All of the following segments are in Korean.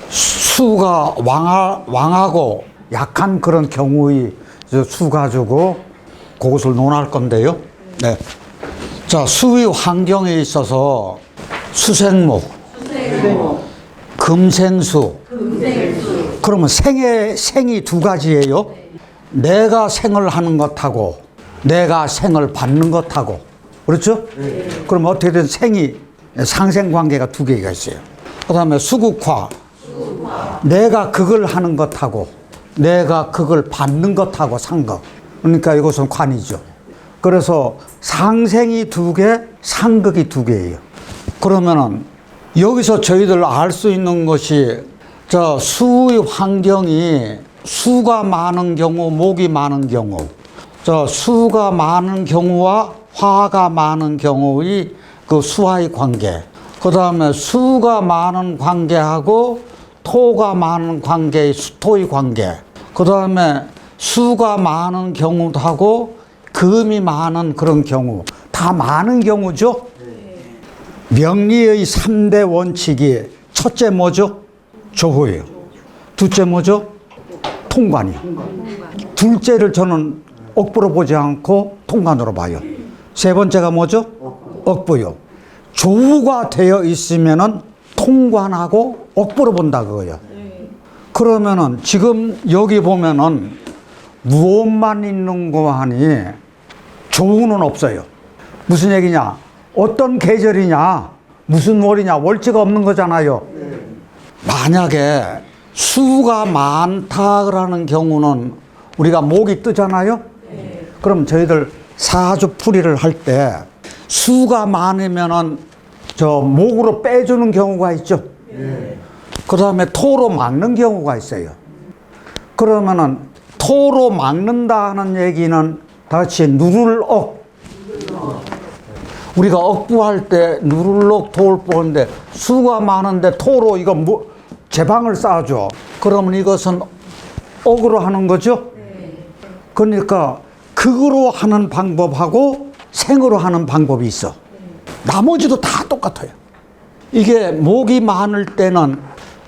수가 왕하고 약한 그런 경우의 수 가지고 그것을 논할 건데요. 네. 자, 수의 환경에 있어서 수생목, 금생수. 그러면 생이 두 가지예요. 내가 생을 하는 것하고 내가 생을 받는 것하고. 그렇죠? 그럼 어떻게든 생이 상생관계가 두 개가 있어요. 그 다음에 수국화. 내가 그걸 하는 것하고 내가 그걸 받는 것하고 상극. 그러니까 이것은 관이죠. 그래서 상생이 두 개, 상극이 두 개예요. 그러면은 여기서 저희들 알 수 있는 것이 저 수의 환경이 수가 많은 경우, 목이 많은 경우, 저 수가 많은 경우와 화가 많은 경우의 그 수화의 관계, 그 다음에 수가 많은 관계하고 토가 많은 관계의 수토의 관계, 그 다음에 수가 많은 경우도 하고 금이 많은 그런 경우, 다 많은 경우죠. 명리의 3대 원칙이 첫째 뭐죠? 조후예요. 둘째 뭐죠? 통관이요. 둘째를 저는 억부로 보지 않고 통관으로 봐요. 세 번째가 뭐죠? 억부요. 조후가 되어 있으면은 통관하고 억부로 본다 그거예요. 그러면은 지금 여기 보면은 무엇만 있는 거 하니 조후는 없어요. 무슨 얘기냐? 어떤 계절이냐? 무슨 월이냐? 월지가 없는 거잖아요. 만약에 수가 많다라는 경우는 우리가 목이 뜨잖아요. 그럼 저희들 사주풀이를 할 때 수가 많으면은 저 목으로 빼주는 경우가 있죠. 그 다음에 토로 막는 경우가 있어요. 그러면은 토로 막는다는 얘기는 다 같이 누를억. 우리가 억부할 때 누를억 토를 보는데 수가 많은데 토로 이거 제방을 쌓아줘. 그러면 이것은 억으로 하는 거죠. 그러니까 극으로 하는 방법하고 생으로 하는 방법이 있어. 나머지도 다 똑같아요. 이게 목이 많을 때는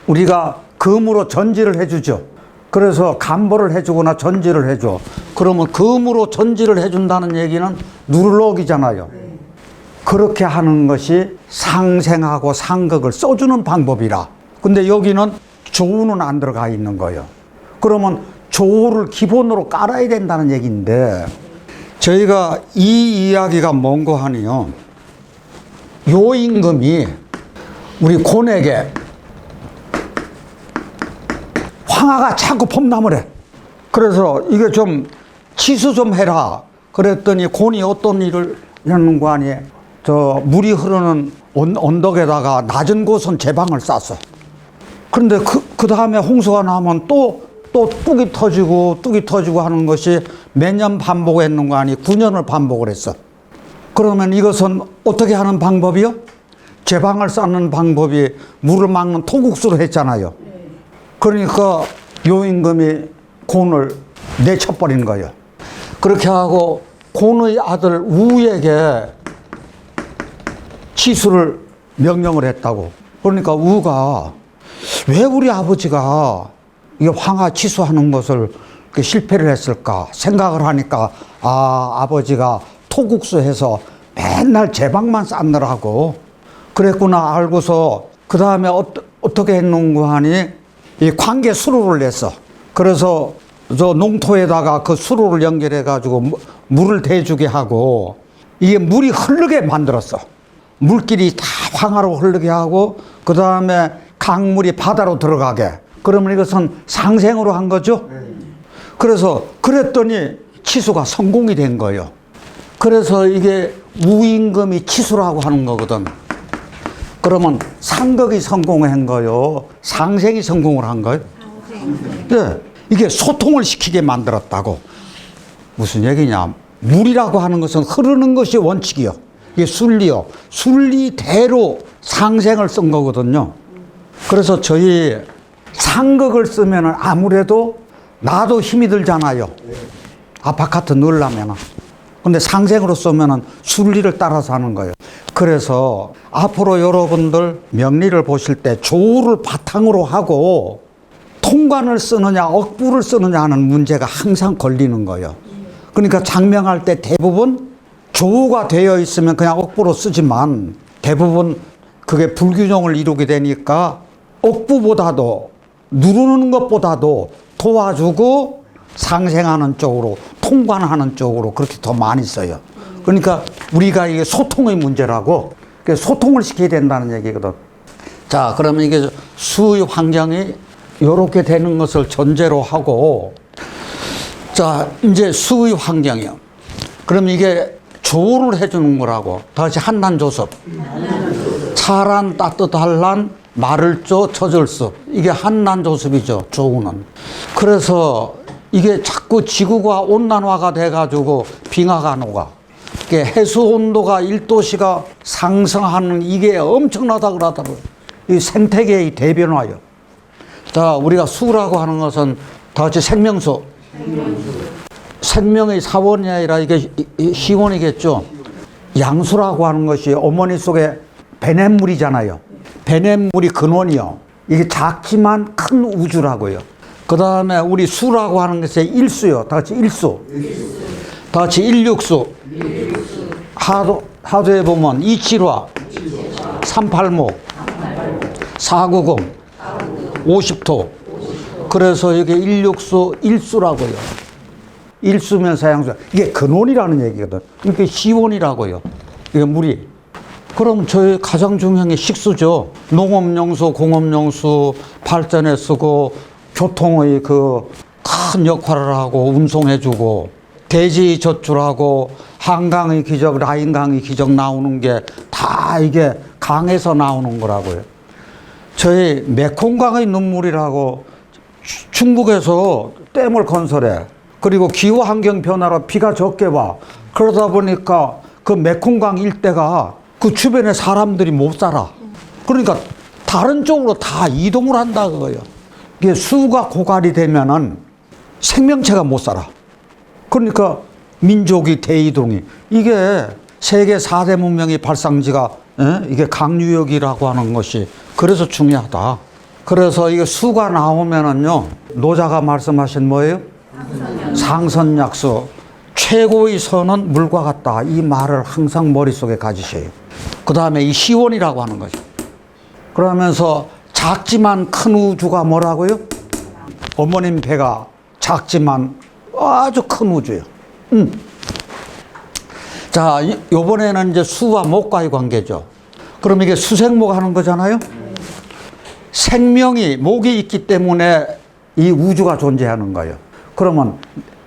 우리가 금으로 전지를 해주죠. 그래서 간보를 해주거나 전지를 해줘. 그러면 금으로 전지를 해준다는 얘기는 누를억이잖아요. 그렇게 하는 것이 상생하고 상극을 써주는 방법이라. 근데 여기는 조우는 안 들어가 있는 거예요. 그러면 조우를 기본으로 깔아야 된다는 얘기인데, 저희가 이 이야기가 뭔고 하니요, 요 임금이 우리 곤에게 황하가 자꾸 폼나물 해. 그래서 이게 좀 치수 좀 해라. 그랬더니 곤이 어떤 일을 하는 거 아니에요? 저 물이 흐르는 언덕에다가 낮은 곳은 제방을 쌌어. 그런데 그 다음에 홍수가 나면 또 뚝이 터지고 하는 것이 몇 년 반복했는 거 아니 9년을 반복을 했어. 그러면 이것은 어떻게 하는 방법이요? 제방을 쌓는 방법이 물을 막는 토국수로 했잖아요. 그러니까 요 임금이 곤을 내쳐버린 거예요. 그렇게 하고 곤의 아들 우에게 치수를 명령을 했다고. 그러니까 우가 왜 우리 아버지가 이 황하 치수하는 것을 실패를 했을까 생각을 하니까, 아버지가 토국수 해서 맨날 제방만 쌓느라고 그랬구나 알고서 그 다음에 어떻게 했는고 하니 이 관계 수로를 냈어. 그래서 저 농토에다가 그 수로를 연결해 가지고 물을 대주게 하고 이게 물이 흐르게 만들었어. 물길이 다 황하로 흐르게 하고 그 다음에 강물이 바다로 들어가게. 그러면 이것은 상생으로 한 거죠. 그래서 그랬더니 치수가 성공이 된 거예요. 그래서 이게 우임금이 치수라고 하는 거거든. 그러면 상극이 성공한 거요, 상생이 성공을 한 거예요? 네, 이게 소통을 시키게 만들었다고. 무슨 얘기냐? 물이라고 하는 것은 흐르는 것이 원칙이요. 이게 순리요. 순리대로 상생을 쓴 거거든요. 그래서 저희 상극을 쓰면 아무래도 나도 힘이 들잖아요. 아파트 넣으려면. 근데 상생으로 쓰면은 순리를 따라서 하는 거예요. 그래서 앞으로 여러분들 명리를 보실 때 조우를 바탕으로 하고 통관을 쓰느냐 억부를 쓰느냐 하는 문제가 항상 걸리는 거예요. 그러니까 장명할 때 대부분 조우가 되어 있으면 그냥 억부로 쓰지만 대부분 그게 불균형을 이루게 되니까 억부보다도 누르는 것보다도 도와주고 상생하는 쪽으로 통관하는 쪽으로 그렇게 더 많이 써요. 그러니까 우리가 이게 소통의 문제라고 소통을 시켜야 된다는 얘기거든. 자, 그러면 이게 수의 환경이 이렇게 되는 것을 전제로 하고, 자, 이제 수의 환경이요. 그럼 이게 조우를 해주는 거라고. 다시 한난조섭. 차란 따뜻할란 말을 쪼 처절습. 이게 한난조섭이죠, 조우는. 그래서 이게 자꾸 지구가 온난화가 돼가지고 빙하가 녹아. 이게 해수 온도가 1도씨가 상승하는 이게 엄청나다 그러더라고요. 이 생태계의 대변화요. 자, 우리가 수라고 하는 것은 다 같이 생명수. 생명의 사원이 아니라 이게 시원이겠죠. 양수라고 하는 것이 어머니 속에 배냇물이잖아요. 배냇물이 근원이요. 이게 작지만 큰 우주라고요. 그 다음에 우리 수라고 하는 것이 일수요. 다 같이 일수. 다 같이 일육수. 하도에 보면 272화, 380, 490, 50토. 그래서 이게 일육수, 일수라고요. 일수면서 양수. 이게 근원이라는 얘기거든. 이게 시원이라고요. 이게 물이. 그럼 저희 가장 중요한 게 식수죠. 농업용수, 공업용수 발전에 쓰고 교통의 그 큰 역할을 하고 운송해주고 대지 젖줄하고 한강의 기적, 라인강의 기적 나오는 게 다 이게 강에서 나오는 거라고요. 저희 메콩강의 눈물이라고 중국에서 댐을 건설해. 그리고 기후 환경 변화로 비가 적게 와. 그러다 보니까 그 메콩강 일대가 그 주변에 사람들이 못 살아. 그러니까 다른 쪽으로 다 이동을 한다 그거예요. 이게 수가 고갈이 되면은 생명체가 못 살아. 그러니까 민족이 대이동이. 이게 세계 4대 문명의 발상지가 이게 강유역이라고 하는 것이 그래서 중요하다. 그래서 이게 수가 나오면은요, 노자가 말씀하신 뭐예요? 상선약수. 최고의 선은 물과 같다. 이 말을 항상 머릿속에 가지셔요. 그 다음에 이 시원이라고 하는 거죠. 그러면서 작지만 큰 우주가 뭐라고요? 어머님 배가 작지만 아주 큰 우주예요. 자, 요번에는 이제 수와 목과의 관계죠. 그럼 이게 수생목 하는 거잖아요? 생명이, 목이 있기 때문에 이 우주가 존재하는 거예요. 그러면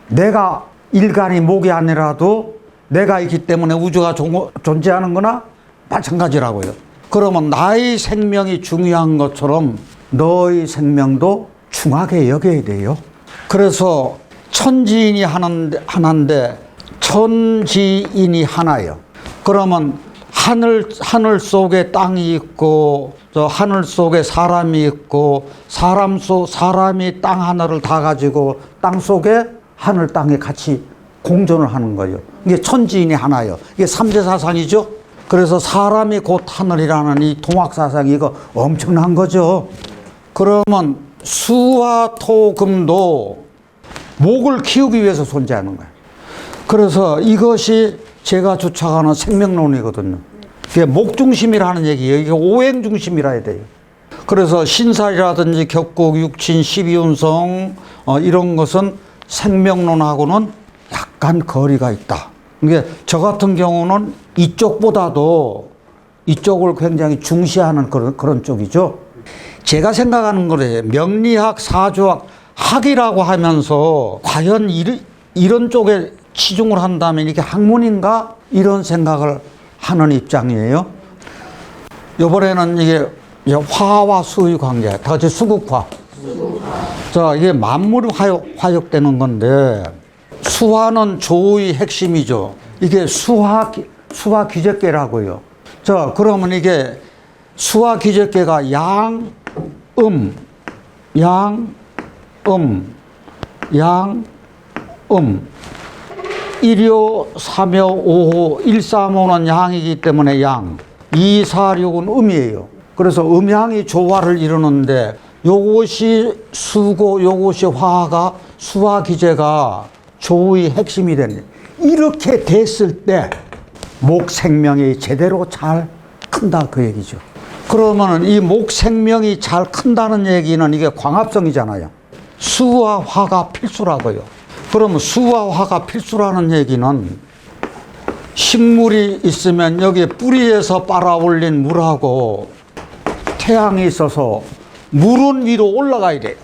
내가 일간이 목이 아니라도 내가 있기 때문에 우주가 존재하는 거나 마찬가지라고요. 그러면 나의 생명이 중요한 것처럼 너의 생명도 중하게 여겨야 돼요. 그래서 천지인이 하나인데 천지인이 하나예요. 그러면 하늘 속에 땅이 있고 저 하늘 속에 사람이 있고 사람이 땅 하나를 다 가지고 땅 속에 하늘 땅에 같이 공존을 하는 거예요. 이게 천지인이 하나예요. 이게 삼재사상이죠. 그래서 사람이 곧 하늘이라는 이 동학사상이 이거 엄청난 거죠. 그러면 수와 토, 금도 목을 키우기 위해서 존재하는 거예요. 그래서 이것이 제가 주창하는 생명론이거든요. 이게 목중심이라는 얘기예요. 이게 오행중심이라 해야 돼요. 그래서 신살이라든지 격국, 육친, 십이운성 이런 것은 생명론하고는 약간 거리가 있다. 이게 저 같은 경우는 이쪽보다도 이쪽을 굉장히 중시하는 그런 쪽이죠. 제가 생각하는 거래요. 명리학, 사주학, 학이라고 하면서 과연 이런 쪽에 치중을 한다면 이게 학문인가? 이런 생각을 하는 입장이에요. 이번에는 이게 화와 수의 관계, 다 같이 수국화. 자, 이게 만물이 화역되는 건데, 수화는 조의 핵심이죠. 이게 수화 기적계라고요. 자, 그러면 이게 수화 기적계가 양, 1요, 3요, 5호, 1, 3, 5는 양이기 때문에 양, 2, 4, 6은 음이에요. 그래서 음양이 조화를 이루는데 요것이 수고 요것이 화가 수화 기제가 조의 핵심이 되는 이렇게 됐을 때 목 생명이 제대로 잘 큰다 그 얘기죠. 그러면 이 목 생명이 잘 큰다는 얘기는 이게 광합성이잖아요. 수와 화가 필수라고요. 그러면 수와 화가 필수라는 얘기는 식물이 있으면 여기 뿌리에서 빨아올린 물하고 태양이 있어서 물은 위로 올라가야 돼요.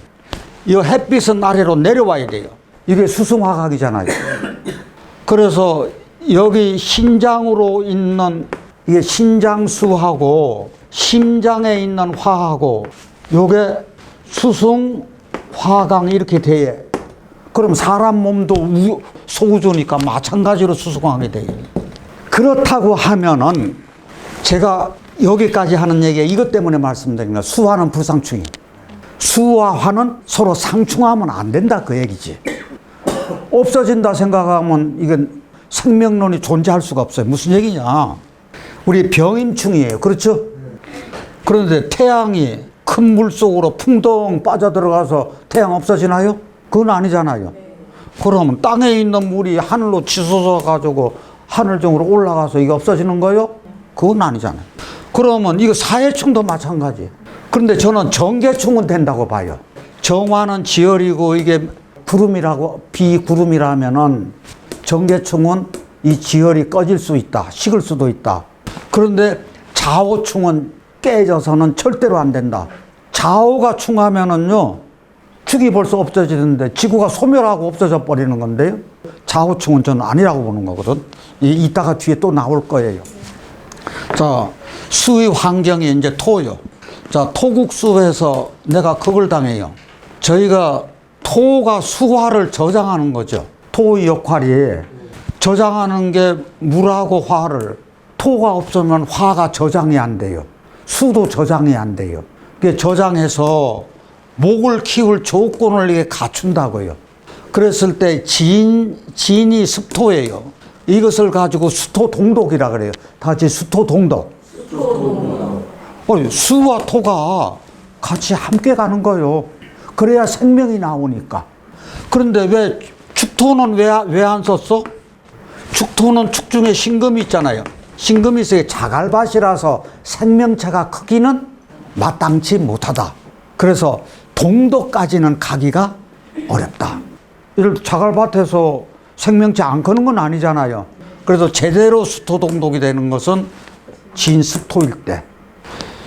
이 햇빛은 아래로 내려와야 돼요. 이게 수승화학이잖아요. 그래서 여기 신장으로 있는 이게 신장수하고 심장에 있는 화하고 요게 수승화강 이렇게 돼. 그럼 사람 몸도 소우주니까 마찬가지로 수승화하게 돼요. 그렇다고 하면은 제가 여기까지 하는 얘기가 이것 때문에 말씀드린 거예요. 수화는 불상충이. 수와 화는 서로 상충하면 안 된다 그 얘기지. 없어진다 생각하면 이건 생명론이 존재할 수가 없어요. 무슨 얘기냐. 우리 병임충이에요. 그렇죠? 그런데 태양이 큰 물 속으로 풍덩 빠져들어가서 태양 없어지나요? 그건 아니잖아요. 그러면 땅에 있는 물이 하늘로 치솟아 가지고 하늘정으로 올라가서 이게 없어지는 거예요? 그건 아니잖아요. 그러면 이거 사해충도 마찬가지. 그런데 저는 정계충은 된다고 봐요. 정화는 지열이고 이게 구름이라고 비구름이라면은 정계충은 이 지열이 꺼질 수 있다. 식을 수도 있다. 그런데 자오충은 깨져서는 절대로 안 된다. 자오가 충하면은요 축이 벌써 없어지는데 지구가 소멸하고 없어져 버리는 건데요. 자오충은 저는 아니라고 보는 거거든. 이따가 뒤에 또 나올 거예요. 자, 수의 환경이 이제 토요. 자, 토국수에서 내가 겁을 당해요. 저희가 토가 수화를 저장하는 거죠. 토의 역할이 저장하는 게 물하고 화를, 토가 없으면 화가 저장이 안 돼요. 수도 저장이 안 돼요. 그게 저장해서 목을 키울 조건을 이게 갖춘다고요. 그랬을 때 진이 습토예요. 이것을 가지고 수토동독이라 그래요. 다 같이 수토동독. 수와 토가 같이 함께 가는 거예요. 그래야 생명이 나오니까. 그런데 왜 축토는 왜 안 썼어? 축토는 축 중에 신금이 있잖아요. 신금이 있어요. 자갈밭이라서 생명체가 크기는 마땅치 못하다. 그래서 동도까지는 가기가 어렵다. 이를 자갈밭에서 생명체 안 크는 건 아니잖아요. 그래서 제대로 수토동독이 되는 것은 진습토일 때.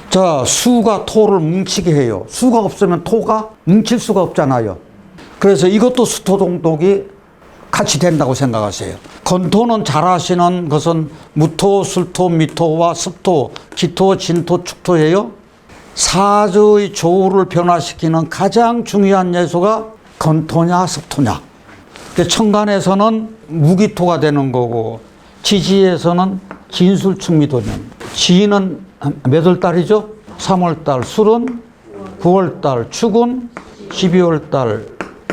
자, 수가 토를 뭉치게 해요. 수가 없으면 토가 뭉칠 수가 없잖아요. 그래서 이것도 수토동독이 같이 된다고 생각하세요. 건토는 잘 아시는 것은 무토, 술토, 미토와 습토, 기토, 진토, 축토예요. 사주의 조우를 변화시키는 가장 중요한 예수가 건토냐 습토냐. 천간에서는 무기토가 되는 거고 지지에서는 진술충미도년. 지는 몇 월 달이죠? 3월 달, 술은 9월 달, 축은 12월 달,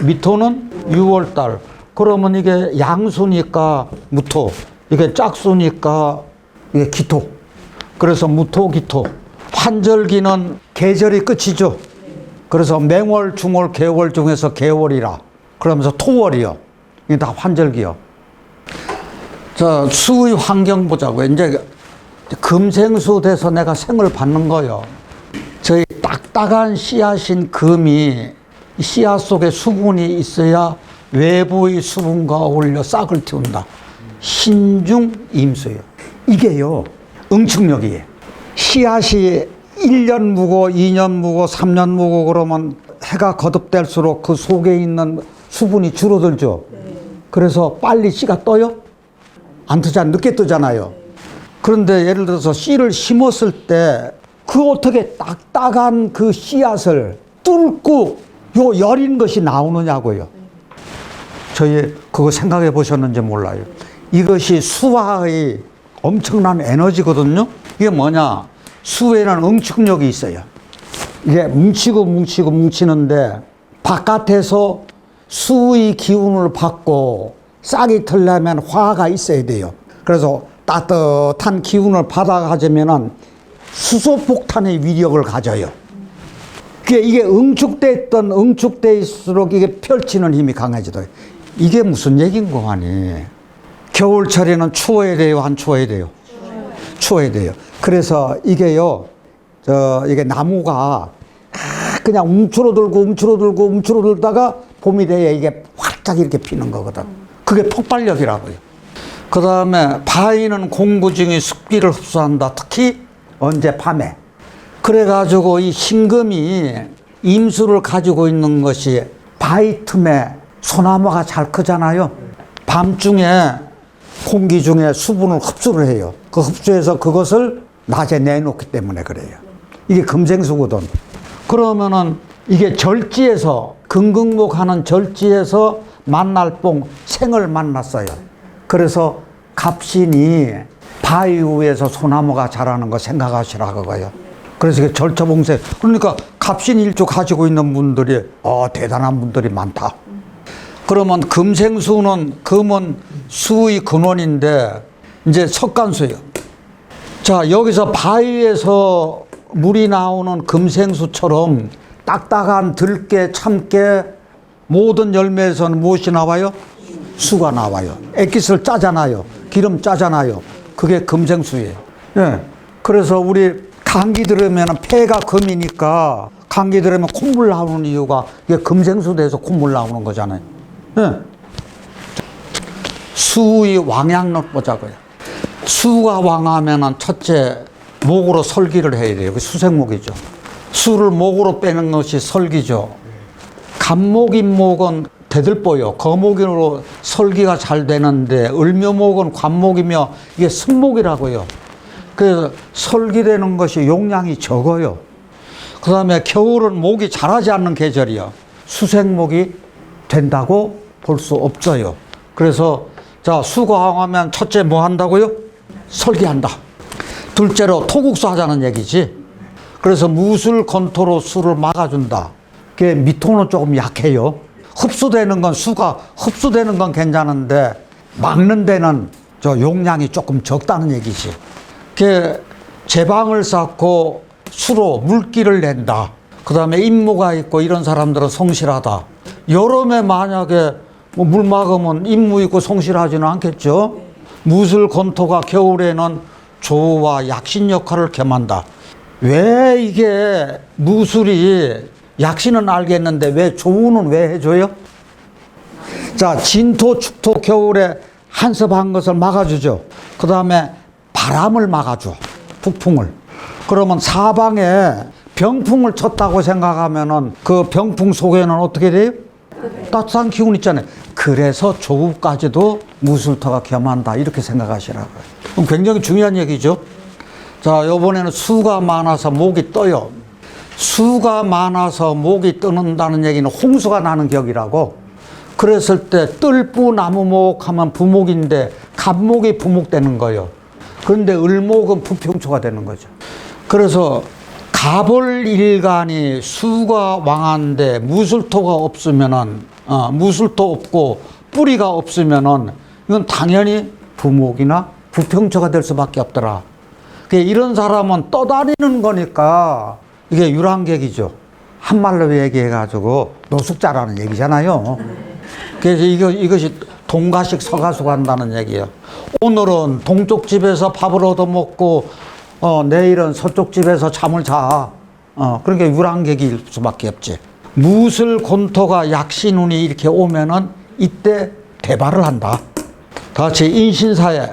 미토는 6월 달. 그러면 이게 양수니까 무토, 이게 짝수니까 이게 기토. 그래서 무토, 기토. 환절기는 계절이 끝이죠. 그래서 맹월, 중월, 개월 중에서 개월이라. 그러면서 토월이요. 이게 다 환절기요. 자, 수의 환경 보자고요. 이제 금생수 돼서 내가 생을 받는 거요. 저희 딱딱한 씨앗인 금이 씨앗 속에 수분이 있어야 외부의 수분과 어울려 싹을 틔운다. 신중임수예요. 이게요, 응축력이에요. 씨앗이 1년 묵고 2년 묵고 3년 묵고 그러면 해가 거듭될수록 그 속에 있는 수분이 줄어들죠. 그래서 빨리 씨가 떠요? 안 뜨잖아요. 늦게 뜨잖아요. 그런데 예를 들어서 씨를 심었을 때 그 어떻게 딱딱한 그 씨앗을 뚫고 요 여린 것이 나오느냐고요. 저희 그거 생각해 보셨는지 몰라요. 이것이 수화의 엄청난 에너지거든요. 이게 뭐냐? 수에는 응축력이 있어요. 이게 뭉치는데 바깥에서 수의 기운을 받고 싹이 틀려면 화가 있어야 돼요. 그래서 따뜻한 기운을 받아가지면은 수소폭탄의 위력을 가져요. 이게 응축돼 있을수록 이게 펼치는 힘이 강해지더라고요. 이게 무슨 얘기인 거 아니? 겨울철에는 추워야 돼요, 안 추워야 돼요? 추워야 돼요. 그래서 이게요, 이게 나무가 그냥 움츠러들다가 봄이 돼야 이게 활짝 이렇게 피는 거거든. 그게 폭발력이라고요. 그 다음에 바위는 공부 중에 습기를 흡수한다. 특히 언제? 밤에. 그래가지고 이 흰금이 임수를 가지고 있는 것이 바위 틈에 소나무가 잘 크잖아요. 밤중에 공기 중에 수분을 흡수를 해요. 그 흡수해서 그것을 낮에 내놓기 때문에 그래요. 이게 금생수거든. 그러면은 이게 절지에서 금극목하는 절지에서 만날 뽕 생을 만났어요. 그래서 갑신이 바위 위에서 소나무가 자라는 거 생각하시라 그거요. 그래서 이게 절처봉생. 그러니까 갑신 일주 가지고 있는 분들이 대단한 분들이 많다. 그러면 금생수는 금은 수의 근원인데 이제 석간수예요. 자, 여기서 바위에서 물이 나오는 금생수처럼 딱딱한 들깨, 참깨 모든 열매에서는 무엇이 나와요? 수가 나와요. 액기스를 짜잖아요. 기름 짜잖아요. 그게 금생수예요. 예. 그래서 우리 감기 들으면 폐가 금이니까 감기 들으면 콧물 나오는 이유가 이게 금생수 돼서 콧물 나오는 거잖아요. 예. 수의 왕양력 보자고요. 수가 왕하면은 첫째 목으로 설기를 해야 돼요. 그 수생목이죠. 수를 목으로 빼는 것이 설기죠. 간목인목은 대들보요. 거목으로 설기가 잘 되는데 을묘목은 관목이며 이게 승목이라고요. 그래서 설기되는 것이 용량이 적어요. 그 다음에 겨울은 목이 자라지 않는 계절이요. 수생목이 된다고 볼 수 없어요. 그래서 자, 수가 왕하면 첫째 뭐 한다고요? 설기한다. 둘째로 토국수 하자는 얘기지. 그래서 무술 건토로 수를 막아준다. 그게 미토는 조금 약해요. 흡수되는 건 수가 흡수되는 건 괜찮은데 막는 데는 저 용량이 조금 적다는 얘기지. 그 제방을 쌓고 수로 물기를 낸다. 그 다음에 임무가 있고 이런 사람들은 성실하다. 여름에 만약에 뭐 물 막으면 임무 있고 성실하지는 않겠죠. 무술 건토가 겨울에는 조와 약신 역할을 겸한다. 왜 이게 무술이 약신은 알겠는데 왜 조우는 왜 해줘요? 자, 진토, 축토 겨울에 한섭한 것을 막아주죠. 그 다음에 바람을 막아줘. 북풍을. 그러면 사방에 병풍을 쳤다고 생각하면은 그 병풍 속에는 어떻게 돼요? 따뜻한 기운 있잖아요. 그래서 조우까지도 무술터가 겸한다. 이렇게 생각하시라고요. 그럼 굉장히 중요한 얘기죠. 자, 이번에는 수가 많아서 목이 떠요. 수가 많아서 목이 뜨는다는 얘기는 홍수가 나는 격이라고. 그랬을 때 뜰부 나무목 하면 부목인데 갑목이 부목되는 거예요. 그런데 을목은 부평초가 되는 거죠. 그래서 갑을일간이 수가 왕한데 무술토가 없으면은 무술토 없고 뿌리가 없으면은 이건 당연히 부목이나 부평초가 될 수밖에 없더라. 이런 사람은 떠다니는 거니까 이게 유랑객이죠. 한말로 얘기해가지고 노숙자라는 얘기잖아요. 그래서 이것이 동가식 서가수 간다는 얘기예요. 오늘은 동쪽 집에서 밥을 얻어먹고 내일은 서쪽 집에서 잠을 자. 그러니까 유랑객일 수밖에 없지. 무술 곤토가 약신운이 이렇게 오면은 이때 대발을 한다. 다 같이 인신사에.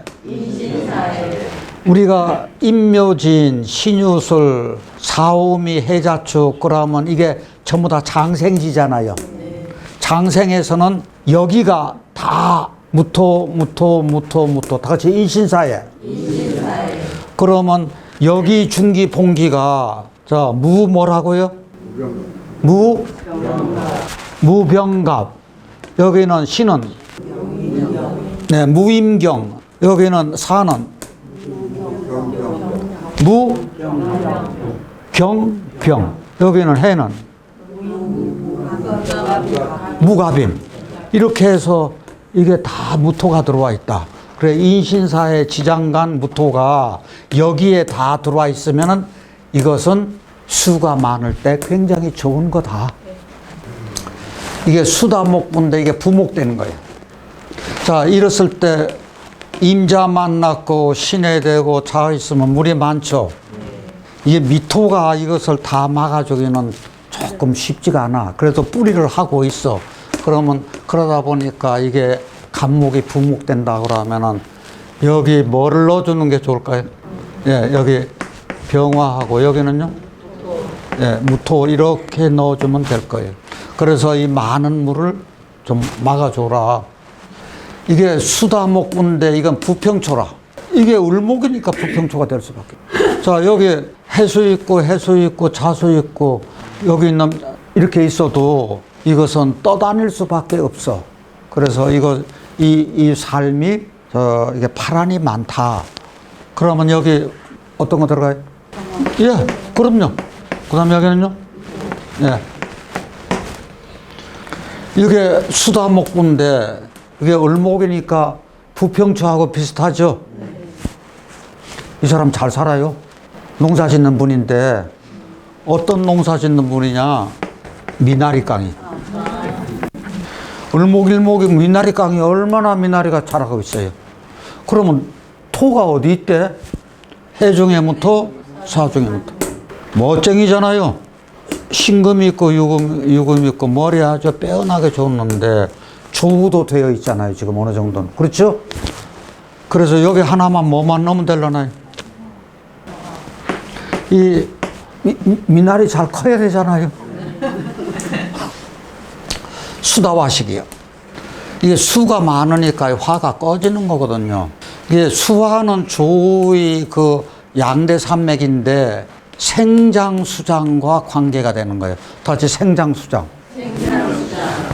우리가 임묘진, 신유술, 사오미, 해자축 그러면 이게 전부 다 장생지잖아요. 장생에서는 여기가 다 무토 다 같이 인신사에. 그러면 여기 중기 봉기가 자, 뭐라고요? 무병갑. 여기는 신은 네, 무임경. 여기는 사는 무경병. 여기는 해는 무갑임. 이렇게 해서 이게 다 무토가 들어와 있다. 그래, 인신사의 지장간 무토가 여기에 다 들어와 있으면은 이것은 수가 많을 때 굉장히 좋은 거다. 이게 수다목부인데 이게 부목되는 거예요. 자, 이랬을 때 임자 만났고 신해 되고 자 있으면 물이 많죠. 이게 미토가 이것을 다 막아주기는 조금 쉽지가 않아. 그래도 뿌리를 하고 있어. 그러면 그러다 보니까 이게 간목이 부목된다 그러면은 여기 뭐를 넣어주는 게 좋을까요? 예, 여기 병화하고 여기는요? 예, 무토 이렇게 넣어주면 될 거예요. 그래서 이 많은 물을 좀 막아줘라. 이게 수다목부인데 이건 부평초라. 이게 을목이니까 부평초가 될 수밖에. 자, 여기 해수 있고 자수 있고 여기 있는 이렇게 있어도 이것은 떠다닐 수밖에 없어. 그래서 이 삶이 이게 파란이 많다. 그러면 여기 어떤 거 들어가요? 예, 그럼요. 그 다음에 여기는요? 예. 이게 수다목부인데 이게 을목이니까 부평초하고 비슷하죠? 이 사람 잘 살아요. 농사 짓는 분인데 어떤 농사 짓는 분이냐? 미나리깡이. 을목일목이 미나리깡이 얼마나 미나리가 자라고 있어요. 그러면 토가 어디 있대? 해중의 무토, 사중의 무토. 멋쟁이잖아요. 신금 있고 유금 있고 머리 아주 빼어나게 좋는데 조우도 되어 있잖아요. 지금 어느 정도는. 그렇죠? 그래서 여기 하나만 뭐만 넣으면 되려나요? 이 미나리 잘 커야 되잖아요. 수다화식이요. 이게 수가 많으니까 화가 꺼지는 거거든요. 이게 수화는 조의 그 양대산맥인데 생장수장과 관계가 되는 거예요. 다시 생장수장.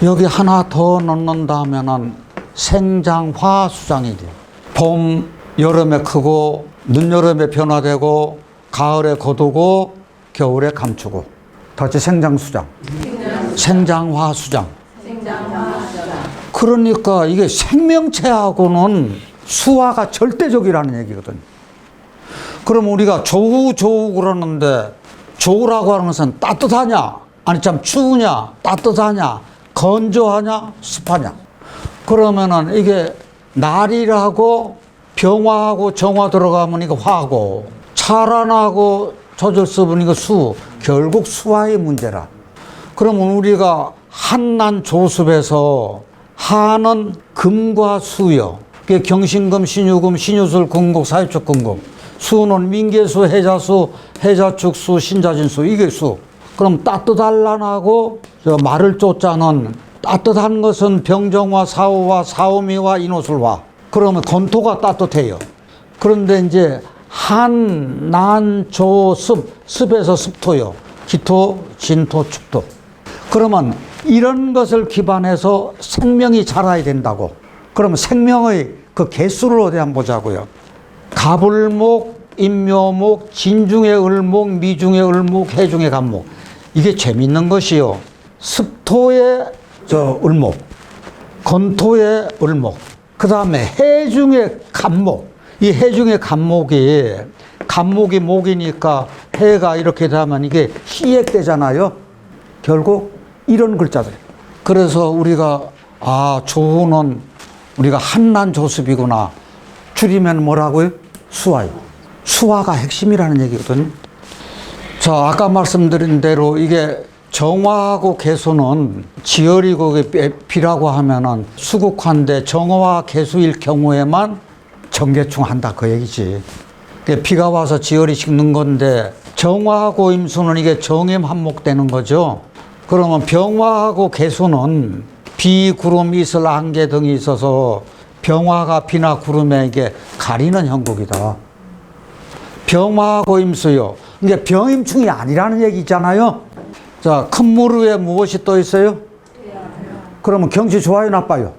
여기 하나 더 넣는다 하면은 생장화수장이 돼요. 봄, 여름에 크고, 늦여름에 변화되고, 가을에 거두고, 겨울에 감추고. 다시 생장수장. 생장화수장. 그러니까 이게 생명체하고는 수화가 절대적이라는 얘기거든요. 그럼 우리가 조우 그러는데 조우라고 하는 것은 따뜻하냐? 아니 참 추우냐? 따뜻하냐? 건조하냐? 습하냐? 그러면은 이게 날이라고 병화하고 정화 들어가면 이거 화고 차란하고 저절습은 이거 수. 결국 수화의 문제라. 그러면 우리가 한난 조습에서 한은 금과 수요. 그게 경신금, 신유금, 신유술, 금국, 사유축, 금국. 수는 민계수, 해자수, 해자축수, 신자진수. 이게 수. 그럼 따뜻할란하고 말을 쫓자는 따뜻한 것은 병정화, 사후화, 사오미화, 인호술화. 그러면 건토가 따뜻해요. 그런데 이제 한, 난, 조, 습에서 습토요. 기토, 진토, 축토. 그러면 이런 것을 기반해서 생명이 자라야 된다고. 그러면 생명의 그 개수를 어디 한번 보자고요. 갑을목, 인묘목, 진중의 을목, 미중의 을목, 해중의 간목. 이게 재밌는 것이요. 습토의 을목, 건토의 을목, 그 다음에 해중의 간목. 이 해중의 간목이 목이니까 해가 이렇게 되면 이게 희액되잖아요. 결국 이런 글자들. 그래서 우리가 조우는 우리가 한난조습이구나. 줄이면 뭐라고요? 수화요. 수화가 핵심이라는 얘기거든요. 자, 아까 말씀드린 대로 이게 정화하고 개수는 지열이고 비라고 하면은 수국화인데 정화와 개수일 경우에만 정계충한다 그 얘기지. 비가 와서 지열이 식는 건데 정화하고 임수는 이게 정임 한목되는 거죠. 그러면 병화하고 개수는 비, 구름, 이슬, 안개 등이 있어서 병화가 비나 구름에 이게 가리는 형국이다. 병화하고 임수요. 이게 병임충이 아니라는 얘기 있잖아요. 자, 큰 물 위에 무엇이 떠 있어요? 그러면 경치 좋아요, 나빠요?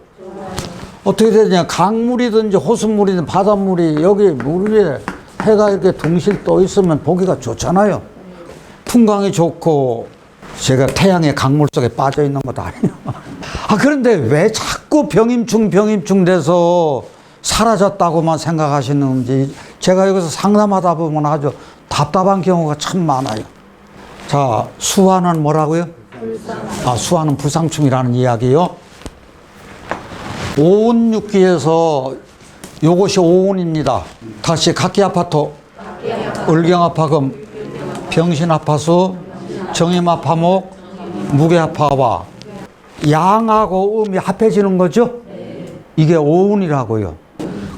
어떻게 되냐? 강물이든지 호수물이든 바닷물이 여기 물 위에 해가 이렇게 둥실 떠 있으면 보기가 좋잖아요. 풍광이 좋고 제가 태양의 강물 속에 빠져 있는 것도 아니에요. 그런데 왜 자꾸 병임충 돼서 사라졌다고만 생각하시는지 제가 여기서 상담하다 보면 아주 답답한 경우가 참 많아요. 자, 수화는 뭐라고요? 수화는 불상충이라는 이야기요. 오운육기에서 요것이 오운입니다. 다시 각기아파토, 을경아파금, 병신아파수, 정임아파목, 무게아파와 양하고 음이 합해지는 거죠? 이게 오운이라고요.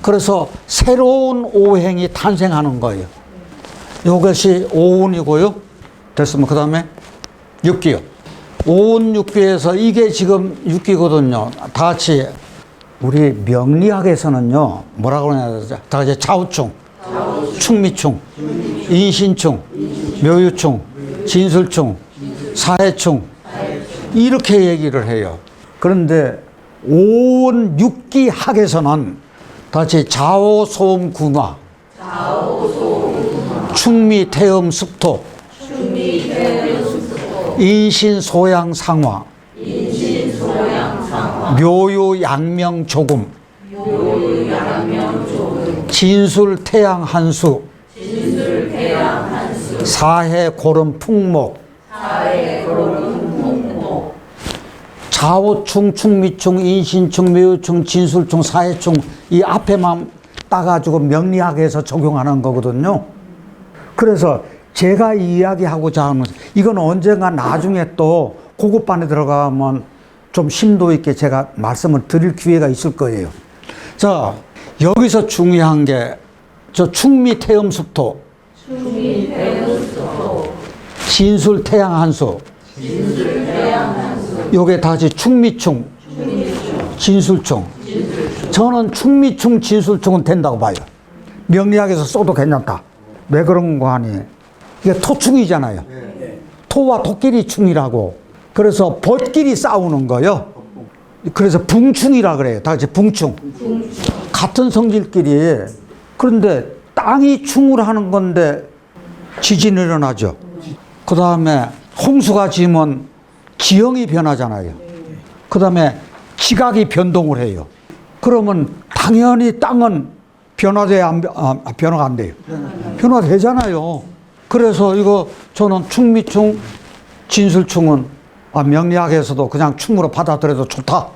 그래서 새로운 오행이 탄생하는 거예요. 이것이 오운이고요. 됐으면 그 다음에 육기요. 오운 육기에서 이게 지금 육기거든요. 다 같이 우리 명리학에서는요 뭐라고 그러냐, 다 같이 좌우충, 충미충, 인신충, 묘유충, 진술충, 사해충 이렇게 얘기를 해요. 그런데 오운 육기 학에서는 다 같이 좌오소음군화, 충미태음습토, 인신소양상화, 묘유양명조금, 진술태양한수, 사해고름풍목, 좌우충, 충미충, 인신충, 묘유충, 진술충, 사해충 이 앞에만 따가지고 명리학에서 적용하는 거거든요. 그래서 제가 이야기하고자 하는 이건 언젠가 나중에 또 고급반에 들어가면 좀 심도 있게 제가 말씀을 드릴 기회가 있을 거예요. 자, 여기서 중요한 게 저 충미태음습토, 진술태양한수, 요게 다시 충미충, 진술충. 저는 충미충, 진술충은 된다고 봐요. 명리학에서 써도 괜찮다. 왜 그런 거 하니? 이게 토충이잖아요. 토와 토끼리 충이라고. 그래서 벗끼리 싸우는 거요. 그래서 붕충이라 그래요. 다 같이 붕충. 같은 성질끼리. 그런데 땅이 충을 하는 건데 지진이 일어나죠. 그 다음에 홍수가 지면 지형이 변하잖아요. 그 다음에 지각이 변동을 해요. 그러면 당연히 땅은 변화돼야 변화가 안 돼요. 변화되잖아요. 그래서 이거 저는 충미충, 진술충은 명리학에서도 그냥 충으로 받아들여도 좋다.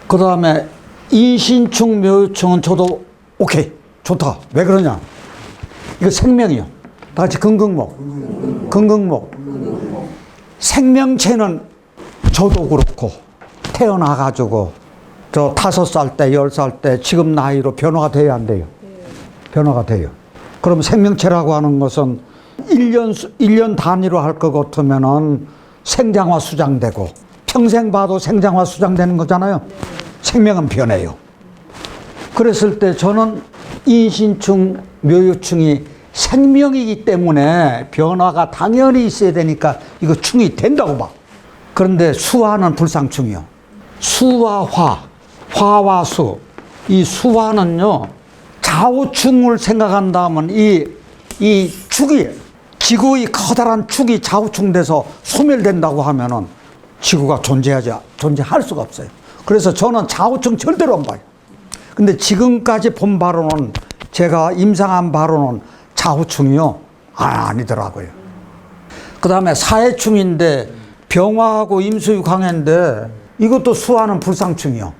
그 다음에 인신충, 묘유충은 저도 오케이, 좋다. 왜 그러냐? 이거 생명이요. 다 같이 근극목. 생명체는 저도 그렇고 태어나가지고 저 5살 때, 10살 때 지금 나이로 변화가 돼야 안 돼요. 변화가 돼요. 그럼 생명체라고 하는 것은 1년 단위로 할 것 같으면은 생장화 수장되고 평생 봐도 생장화 수장되는 거잖아요. 생명은 변해요. 그랬을 때 저는 인신충, 묘유충이 생명이기 때문에 변화가 당연히 있어야 되니까 이거 충이 된다고 봐. 그런데 수화는 불상충이요. 수와 화, 화와 수. 이 수화는요, 좌우충을 생각한다면 이 축이, 지구의 커다란 축이 좌우충돼서 소멸된다고 하면은 지구가 존재할 수가 없어요. 그래서 저는 좌우충 절대로 안 봐요. 근데 지금까지 본 바로는, 제가 임상한 바로는 좌우충이요, 아니더라고요. 그 다음에 사해충인데 병화하고 임수유강해인데 이것도 수화는 불상충이요.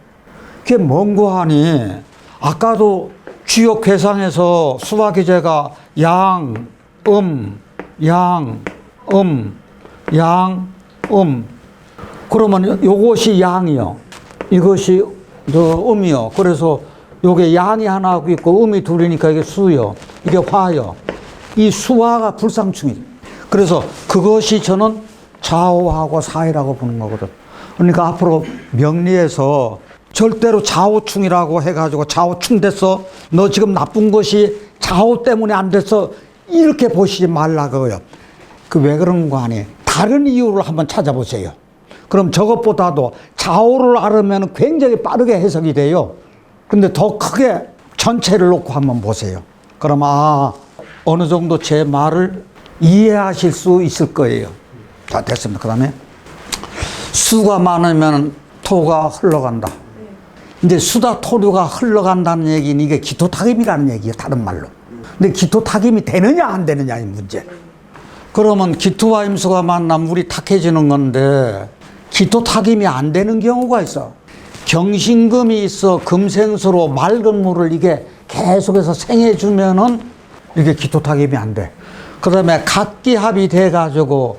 그게 뭔고 하니, 아까도 주요 괴상에서 수화 기제가 양, 양, 그러면 요것이 양이요. 이것이 음이요. 그래서 요게 양이 하나 있고 음이 둘이니까 이게 수요. 이게 화요. 이 수화가 불상충이에요. 그래서 그것이 저는 좌우하고 사해라고 보는 거거든. 그러니까 앞으로 명리에서 절대로 좌우충이라고 해가지고 좌우충 됐어, 너 지금 나쁜 것이 좌우 때문에 안 됐어, 이렇게 보시지 말라고요. 그 왜 그런 거 아니? 다른 이유를 한번 찾아보세요. 그럼 저것보다도 좌우를 알으면 굉장히 빠르게 해석이 돼요. 근데 더 크게 전체를 놓고 한번 보세요. 그럼 어느 정도 제 말을 이해하실 수 있을 거예요. 자, 됐습니다. 그 다음에 수가 많으면 토가 흘러간다. 근데 수다 토류가 흘러간다는 얘기는 이게 기토탁임이라는 얘기예요, 다른 말로. 근데 기토탁임이 되느냐 안 되느냐의 문제. 그러면 기토와 임수가 만나면 물이 탁해지는 건데 기토탁임이 안 되는 경우가 있어. 경신금이 있어 금생수로 맑은 물을 이게 계속해서 생해주면은 이게 기토탁임이 안 돼. 그 다음에 각기합이 돼가지고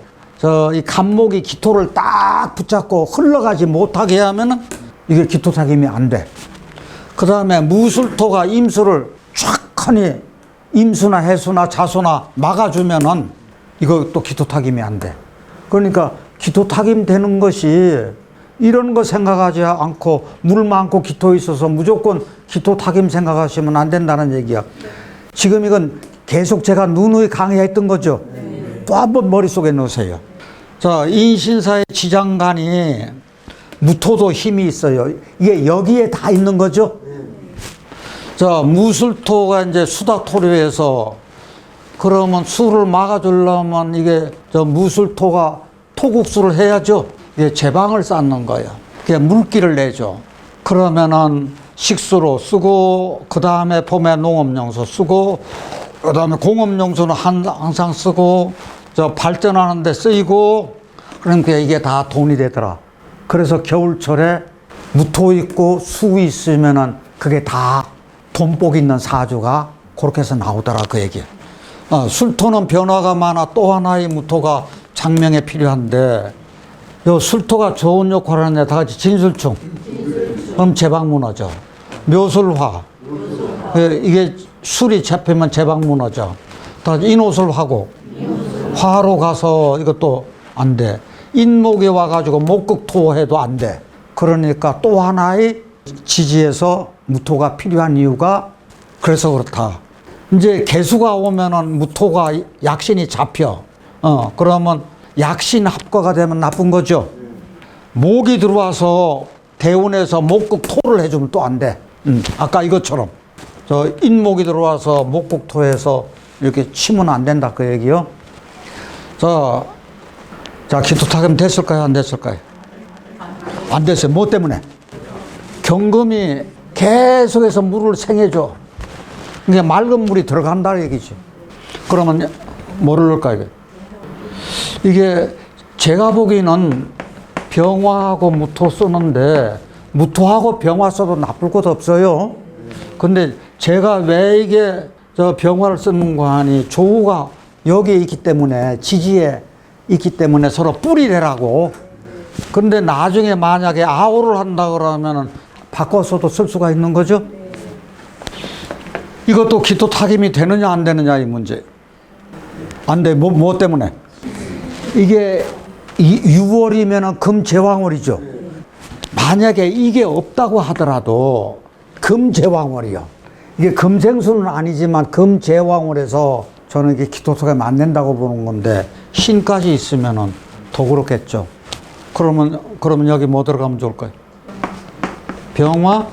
이 간목이 기토를 딱 붙잡고 흘러가지 못하게 하면은 이게 기토탁임이 안 돼. 그 다음에 무술토가 임수를 촥하니 임수나 해수나 자수나 막아주면은 이거 또 기토탁임이 안 돼. 그러니까 기토탁임 되는 것이 이런 거 생각하지 않고 물 많고 기토 있어서 무조건 기토탁임 생각하시면 안 된다는 얘기야. 지금 이건 계속 제가 누누이 강의했던 거죠. 또 한 번 머릿속에 넣으세요. 자, 인신사의 지장간이 무토도 힘이 있어요. 이게 여기에 다 있는 거죠. 자, 무술토가 이제 수다토류에서 그러면 수를 막아주려면 이게 무술토가 토국수를 해야죠. 이게 제방을 쌓는 거예요. 그게 물기를 내죠. 그러면은 식수로 쓰고, 그 다음에 봄에 농업용수 쓰고, 그 다음에 공업용수는 항상 쓰고, 발전하는 데 쓰이고, 그러니까 이게 다 돈이 되더라. 그래서 겨울철에 무토 있고 수 있으면은 그게 다 돈복 있는 사주가 그렇게 해서 나오더라, 그 얘기. 술토는 변화가 많아. 또 하나의 무토가 장명에 필요한데, 요 술토가 좋은 역할을 하는데 다 같이 진술충. 그럼 제방 무너져. 묘술화. 이게 술이 잡히면 제방 무너져. 다 같이 인호술하고. 화로 가서 이것도 안 돼. 인목이 와가지고 목극토 해도 안 돼. 그러니까 또 하나의 지지에서 무토가 필요한 이유가 그래서 그렇다. 이제 개수가 오면은 무토가 약신이 잡혀. 그러면 약신 합과가 되면 나쁜 거죠. 목이 들어와서 대운에서 목극토를 해주면 또 안 돼. 아까 이것처럼. 인목이 들어와서 목극토에서 이렇게 치면 안 된다, 그 얘기요. 자, 기토탁임 됐을까요? 안 됐을까요? 안 됐어요. 뭐 때문에? 경금이 계속해서 물을 생해줘. 이게 맑은 물이 들어간다는 얘기지. 그러면 뭐를 넣을까요? 이게 제가 보기에는 병화하고 무토 쓰는데 무토하고 병화 써도 나쁠 것도 없어요. 근데 제가 왜 이게 병화를 쓰는 거 하니 조우가 여기에 있기 때문에 지지에 있기 때문에 서로 뿌리래라고. 근데 나중에 만약에 아우를 한다 그러면은 바꿔서도 쓸 수가 있는 거죠. 이것도 기토탁임이 되느냐 안 되느냐 이 문제. 안 돼. 뭐 때문에? 이게 6월이면은 금제왕월이죠. 만약에 이게 없다고 하더라도 금제왕월이요. 이게 금생수는 아니지만 금제왕월에서 저는 이게 기토탁임이 안 된다고 보는 건데 신까지 있으면은 더 그렇겠죠. 그러면 여기 뭐 들어가면 좋을까요? 병화,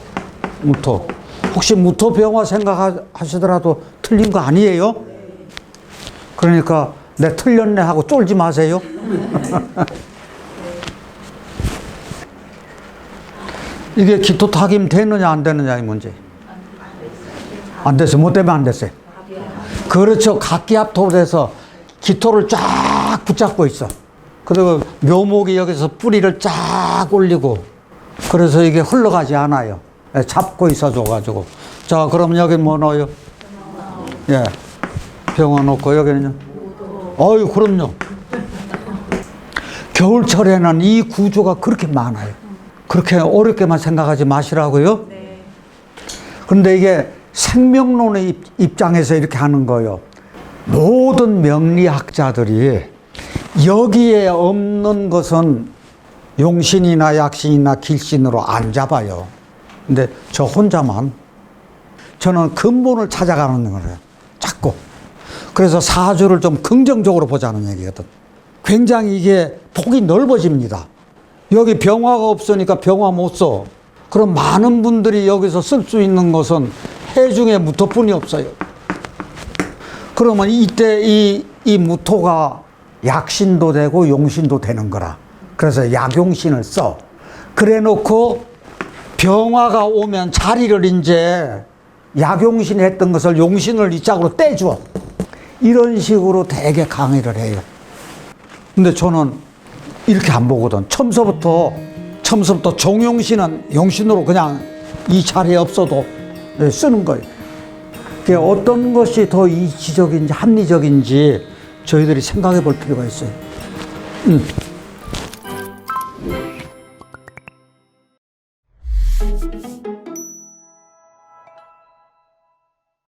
무토. 혹시 무토 병화 생각하시더라도 틀린 거 아니에요? 그러니까 내 틀렸네 하고 쫄지 마세요. 이게 기토탁임 되느냐 안 되느냐 이 문제. 안 됐어요. 뭐 때문에 안 됐어요? 그렇죠. 각기합토로 돼서 기토를 쫙 붙잡고 있어. 그리고 묘목이 여기서 뿌리를 쫙 올리고 그래서 이게 흘러가지 않아요. 잡고 있어줘가지고. 자, 그럼 여기 뭐 넣어요? 예. 병화 넣고 여기는요? 어유, 그럼요. 겨울철에는 이 구조가 그렇게 많아요. 그렇게 어렵게만 생각하지 마시라고요. 그런데 이게 생명론의 입장에서 이렇게 하는 거예요. 모든 명리학자들이 여기에 없는 것은 용신이나 약신이나 길신으로 안 잡아요. 근데 저 혼자만 저는 근본을 찾아가는 거예요. 자꾸. 그래서 사주를 좀 긍정적으로 보자는 얘기거든. 굉장히 이게 폭이 넓어집니다. 여기 병화가 없으니까 병화 못 써. 그럼 많은 분들이 여기서 쓸 수 있는 것은 해중에 무토뿐이 없어요. 그러면 이때 이 무토가 약신도 되고 용신도 되는 거라. 그래서 약용신을 써. 그래 놓고 병화가 오면 자리를 이제 약용신 했던 것을 용신을 이 짝으로 떼줘. 이런 식으로 되게 강의를 해요. 근데 저는 이렇게 안 보거든. 처음서부터 정용신은 용신으로 그냥 이 자리에 없어도 쓰는 거예요. 그게 어떤 것이 더 이치적인지 합리적인지 저희들이 생각해 볼 필요가 있어요.